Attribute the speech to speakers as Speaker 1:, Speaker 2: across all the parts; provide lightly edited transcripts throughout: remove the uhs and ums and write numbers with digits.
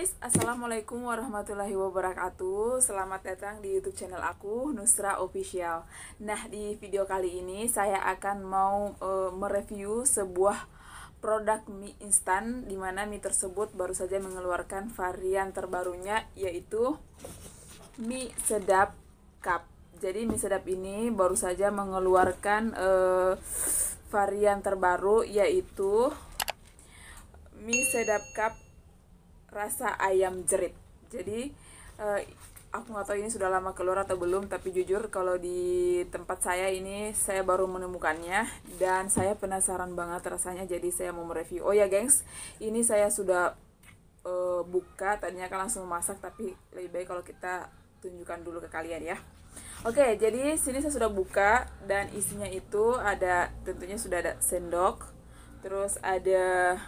Speaker 1: guys, Assalamualaikum warahmatullahi wabarakatuh. Selamat datang di YouTube channel aku, Nusra Official. Nah, di video kali ini saya akan mau mereview sebuah produk mie instan, dimana mie tersebut baru saja mengeluarkan varian terbarunya, yaitu mie sedap cup. Jadi mie sedap ini baru saja mengeluarkan varian terbaru, yaitu mie sedap cup rasa ayam jerit. Jadi aku nggak tahu ini sudah lama keluar atau belum, tapi jujur kalau di tempat saya ini saya baru menemukannya dan saya penasaran banget rasanya, jadi saya mau mereview. Oh ya gengs, ini saya sudah buka, tadinya kan langsung masak, tapi lebih baik kalau kita tunjukkan dulu ke kalian ya. Oke, jadi sini saya sudah buka dan isinya itu ada, tentunya sudah ada sendok, terus ada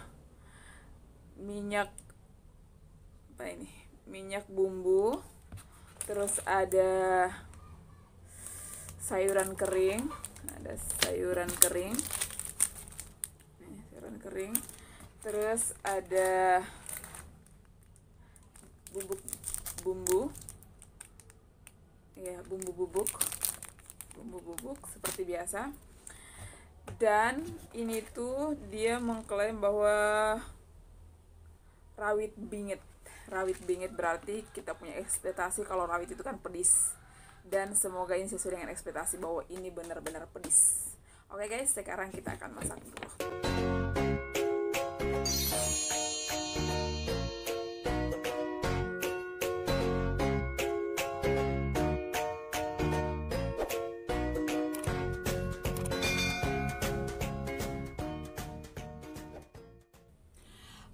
Speaker 1: minyak minyak bumbu, terus ada sayuran kering, terus ada bumbu bubuk seperti biasa. Dan ini tuh dia mengklaim bahwa rawit bingit berarti kita punya ekspektasi kalau rawit itu kan pedis, dan semoga ini sesuai dengan ekspektasi bahwa ini benar-benar pedis. Oke guys, sekarang kita akan masak dulu.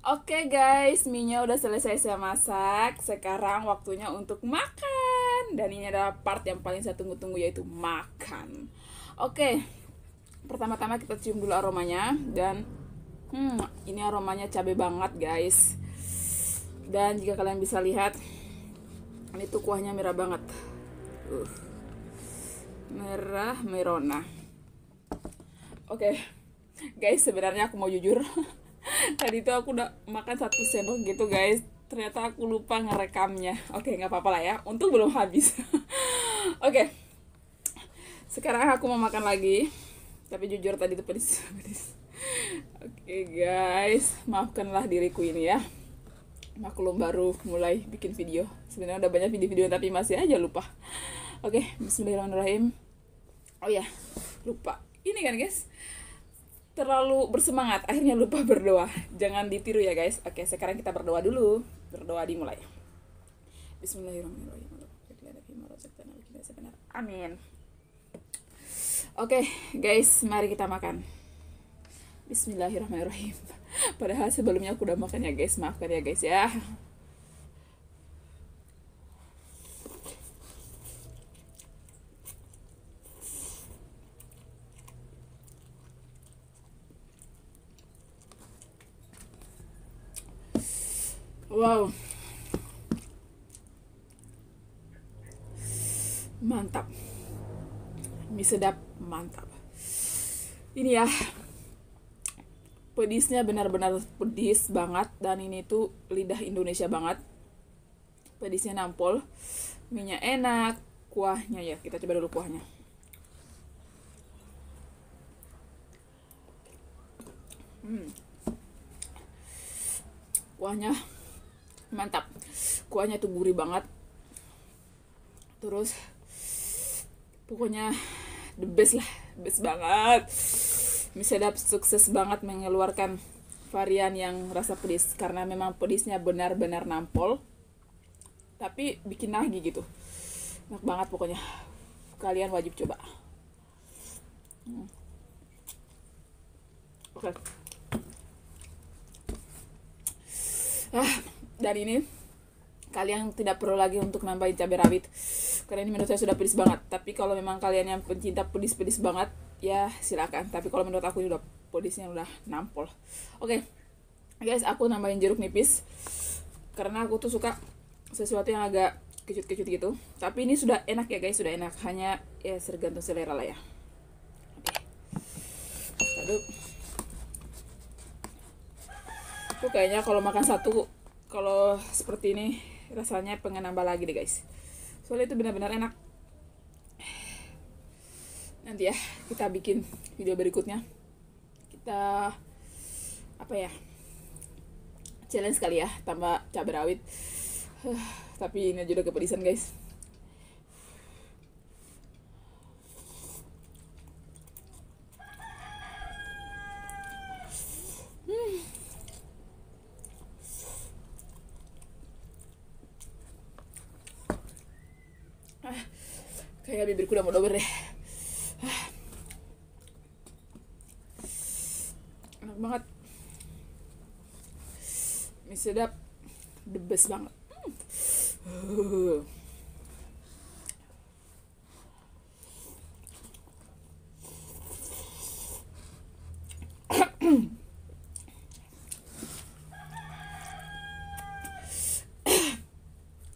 Speaker 1: Oke guys, mie-nya udah selesai saya masak. Sekarang waktunya untuk makan. Dan ini adalah part yang paling saya tunggu-tunggu, yaitu makan. Oke, pertama-tama kita cium dulu aromanya. Dan ini aromanya cabai banget guys. Dan jika kalian bisa lihat, ini tuh kuahnya merah banget. Merah merona. Oke guys, sebenarnya aku mau jujur. Tadi tuh aku udah makan 1 sendok gitu guys, ternyata aku lupa ngerekamnya. Oke, nggak apa-apa lah ya, untung belum habis. Oke, sekarang aku mau makan lagi, tapi jujur tadi tuh pedes. Oke guys, maafkanlah diriku ini ya, maklum baru mulai bikin video. Sebenarnya udah banyak video-video tapi masih aja lupa. Oke, bismillahirrahmanirrahim. Oh ya, lupa ini kan guys, terlalu bersemangat akhirnya lupa berdoa. Jangan ditiru ya guys. Oke, sekarang kita berdoa dulu. Berdoa dimulai. Bismillahirrahmanirrahim. Amin. Oke guys, mari kita makan. Bismillahirrahmanirrahim. Padahal sebelumnya aku udah makan ya guys, maafkan ya guys ya. Wow, mantap, mie sedap mantap. Ini ya, pedisnya benar-benar pedis banget, dan ini tuh lidah Indonesia banget. Pedisnya nampol, minyak enak, kuahnya ya, kita coba dulu kuahnya. Kuahnya mantap, kuahnya tuh gurih banget, terus pokoknya the best lah, best banget. Mie sedap sukses banget mengeluarkan varian yang rasa pedis, karena memang pedisnya benar-benar nampol tapi bikin nagih gitu, enak banget pokoknya, kalian wajib coba. Oke. Dan ini kalian tidak perlu lagi untuk nambahin cabai rawit, karena ini menurut saya sudah pedis banget. Tapi kalau memang kalian yang pencinta pedis-pedis banget, ya silakan. Tapi kalau menurut aku ini udah pedisnya udah nampol. Oke guys, aku nambahin jeruk nipis karena aku tuh suka sesuatu yang agak kecut-kecut gitu. Tapi ini sudah enak ya guys, sudah enak. Hanya ya tergantung selera lah ya. Oke, aduk. Tuh kayaknya kalau makan satu kalau seperti ini rasanya pengen nambah lagi deh guys, soalnya itu benar-benar enak. Nanti ya kita bikin video berikutnya, kita apa ya, challenge kali ya, tambah cabai rawit. Tapi ini juga kepedisan guys. Kayak bibirku udah mau dober deh. Enak banget, mie sedap, the best banget.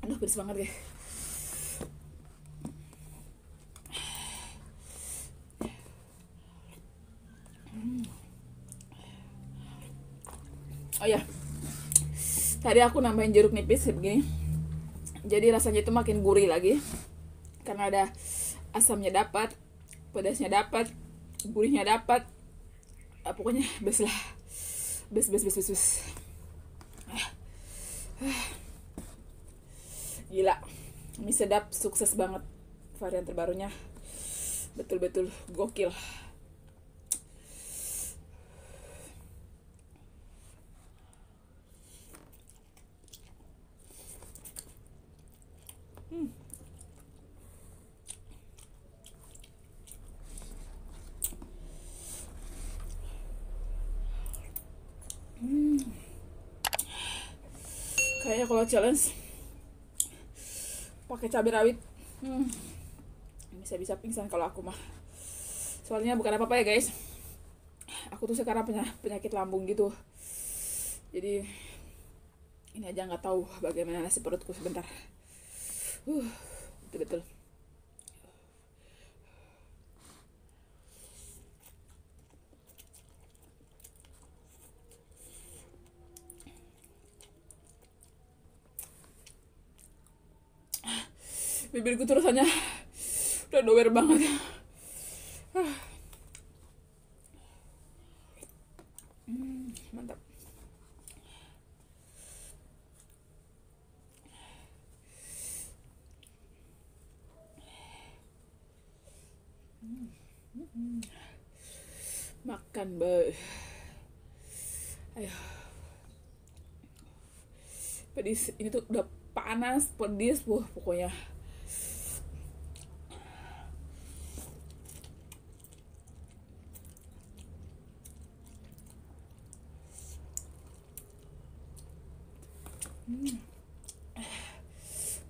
Speaker 1: Aduh pedes banget guys. Oh ya, tadi aku nambahin jeruk nipis kayak begini, jadi rasanya itu makin gurih lagi karena ada asamnya dapat, pedasnya dapat, gurihnya dapat. Pokoknya best lah, best. Gila, mie sedap sukses banget, varian terbarunya betul-betul gokil. Kayaknya kalau challenge pakai cabai rawit, bisa pingsan kalau aku mah. Soalnya bukan apa-apa ya guys, aku tuh sekarang punya penyakit lambung gitu, jadi ini aja nggak tahu bagaimana nasi perutku sebentar. Betul-betul. Bibirku tuh rasanya udah doer banget. Mantap. Makan be. Ayo. Pedis, ini tuh udah panas, pedis, pokoknya.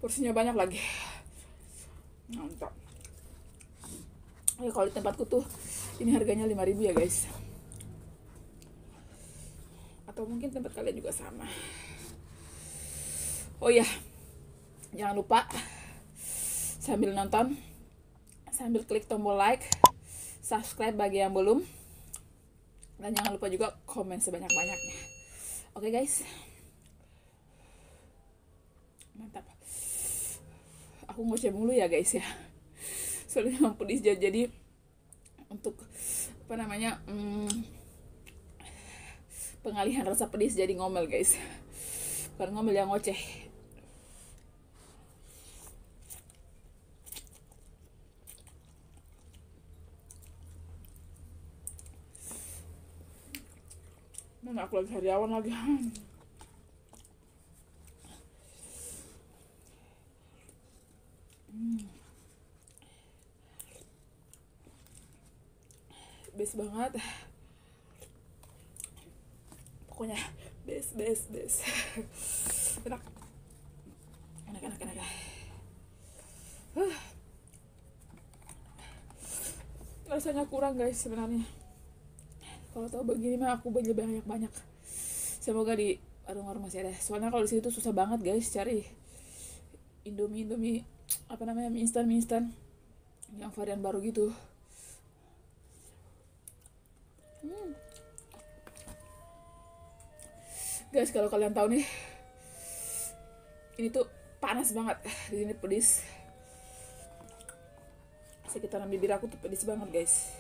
Speaker 1: Porsinya banyak lagi, mantap. Ya kalau di tempatku tuh ini harganya 5.000 ya guys, atau mungkin tempat kalian juga sama. Oh ya, jangan lupa sambil nonton, sambil klik tombol like, subscribe bagi yang belum, dan jangan lupa juga komen sebanyak-banyaknya. Oke guys, mantap. Aku ngoceh mulu ya guys ya, soalnya memang pedis, jadi untuk apa namanya, pengalihan rasa pedis jadi ngomel guys, bukan ngomel yang ngoceh. Mana aku lagi sariawan lagi. Best banget, pokoknya best. Enak. Rasanya kurang guys sebenarnya. Kalau tahu begini mah aku beli banyak. Semoga di warung-warung masih ada. Soalnya kalau di sini tuh susah banget guys cari Indomie apa namanya, mie instan yang varian baru gitu. Guys, kalau kalian tahu nih Ini tuh panas banget, di sini pedis. Sekitaran bibir aku tuh pedis banget guys.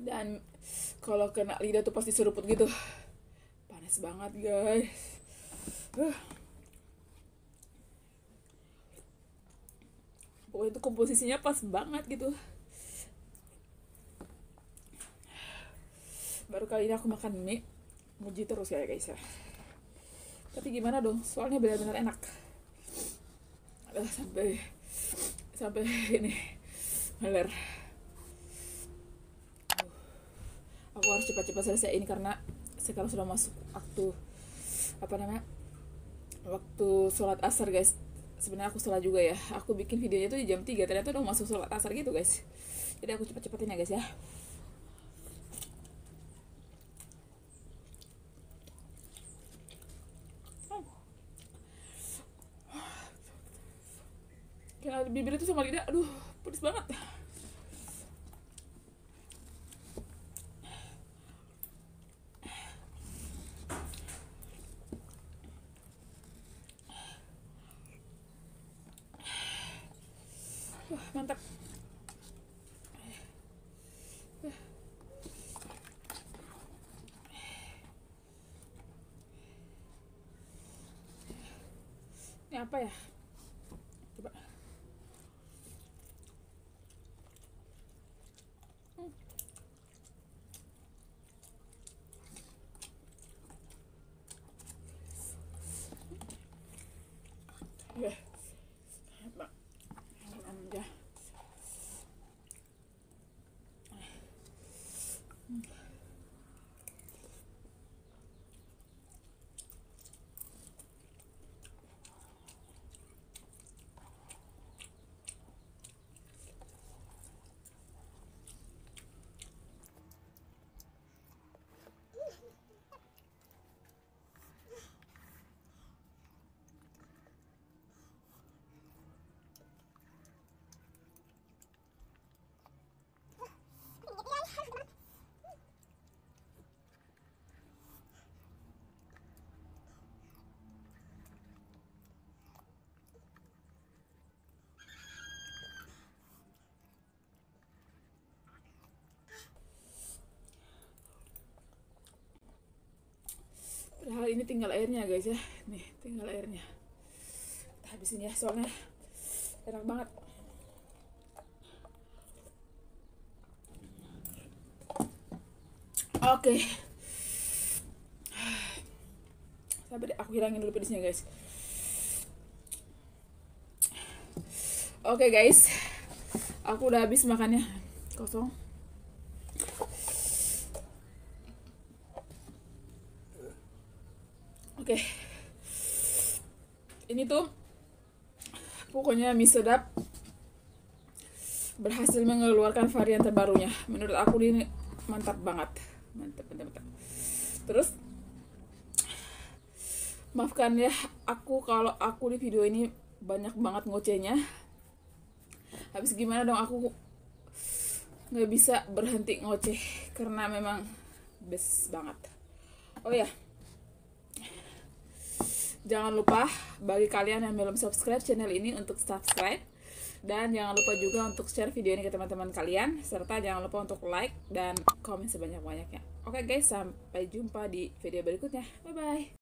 Speaker 1: Dan kalau kena lidah tuh pasti seruput gitu, panas banget guys. Pokoknya itu komposisinya pas banget gitu. Baru kali ini aku makan mie, muji terus ya guys ya. Tapi gimana dong, soalnya benar-benar enak. Sampai ini meler. Aku harus cepat-cepat selesai ini karena sekarang sudah masuk waktu waktu sholat asar guys. Sebenarnya aku salah juga ya, aku bikin videonya tuh di jam 3, ternyata udah masuk sholat asar gitu guys. Jadi aku cepet-cepetin ya guys ya. Kayak bibir itu sama lidah, aduh pedes banget. Mantap. Ini apa ya? Coba. Ya. Ya. Padahal ini tinggal airnya guys ya. Nih tinggal airnya. Kita habisin ya soalnya enak banget. Oke. Sabar deh, aku hilangin dulu pedesnya guys. Oke guys, aku udah habis makannya. Kosong. Oke. Ini tuh pokoknya mie sedap berhasil mengeluarkan varian terbarunya. Menurut aku ini mantap banget. Mantap. Terus maafkan ya aku kalau aku di video ini banyak banget ngocehnya. Habis gimana dong, aku nggak bisa berhenti ngoceh karena memang best banget. Oh ya, jangan lupa bagi kalian yang belum subscribe channel ini untuk subscribe, dan jangan lupa juga untuk share video ini ke teman-teman kalian, serta jangan lupa untuk like dan komen sebanyak-banyaknya. Oke guys, sampai jumpa di video berikutnya. Bye bye.